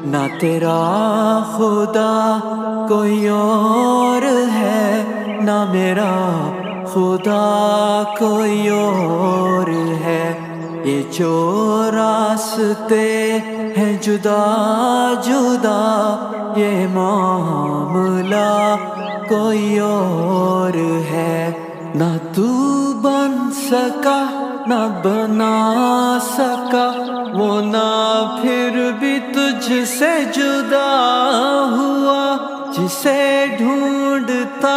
نہ تیرا خدا کوئی اور ہے، نہ میرا خدا کوئی اور ہے۔ یہ جو راستے ہیں جدا جدا، یہ معاملہ کوئی اور ہے۔ نہ تو بن سکا نہ بنا سکا وہ، نہ پھر بھی تجھ سے جدا ہوا۔ جسے ڈھونڈتا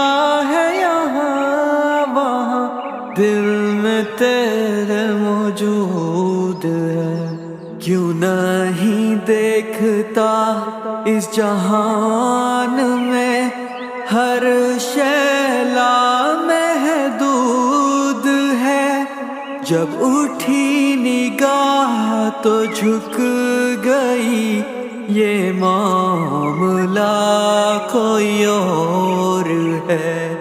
ہے یہاں وہاں، دل میں تیرے موجود ہے۔ کیوں نہیں دیکھتا اس جہان میں ہر شیلا محدود ہے۔ جب اٹھی نگاہ تو جھک گئی، یہ معاملہ کوئی اور ہے۔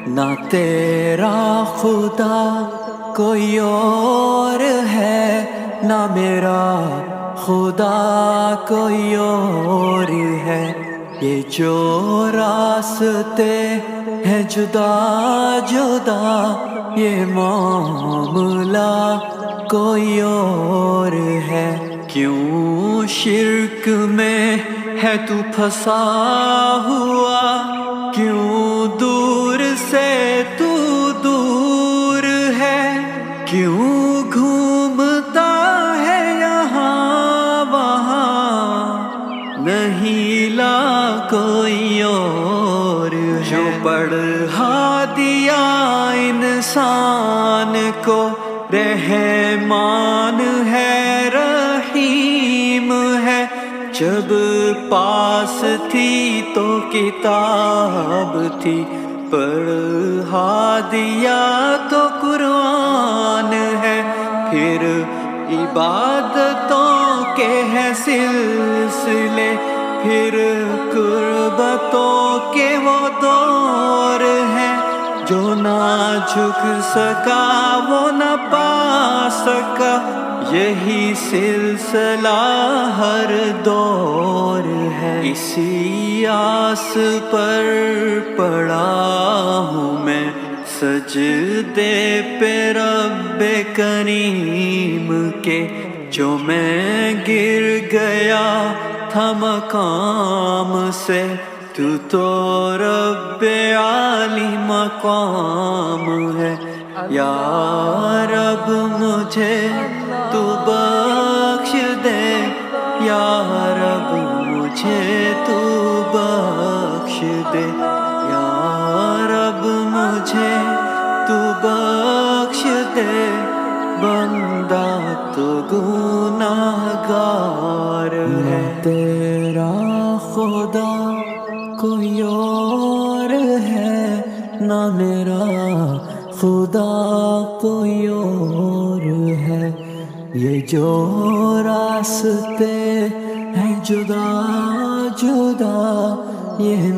نہ تیرا خدا کوئی اور ہے، نہ میرا خدا کوئی اور ہے۔ یہ جو راستے ہیں جدا جدا، یہ معاملہ کوئی اور ہے۔ کیوں شرک میں ہے تو پھنسا ہوا، کیوں دور سے تو دور ہے، کیوں گھومتا ہے یہاں وہاں، نہیں لا کوئی اور ہے۔ جو پڑھا دیا انسان کو رحمان ہے، رحیم ہے۔ جب پاس تھی تو کتاب تھی، پڑھا دیا تو قرآن ہے۔ پھر عبادتوں کے ہیں سلسلے، پھر قربتوں کے وہ دور ہیں۔ جو نہ جھک سکا وہ نہ پا سکا، یہی سلسلہ ہر دور ہے۔ اسی آس پر پڑا ہوں میں سجدے پہ رب کریم کے، جو میں گر گیا تھا مقام سے، تو رب عالی مقام ہے۔ یا رب مجھے تو بخش دے، یا رب مجھے تو بخش دے، یا رب مجھے تو بخش دے، بندہ تو گناہگار ہے۔ تیرا خدا کوئی اور ہے، نہ میرا خدا کوئی اور ہے۔ یہ جو راستے ہیں جدا جدا، یہ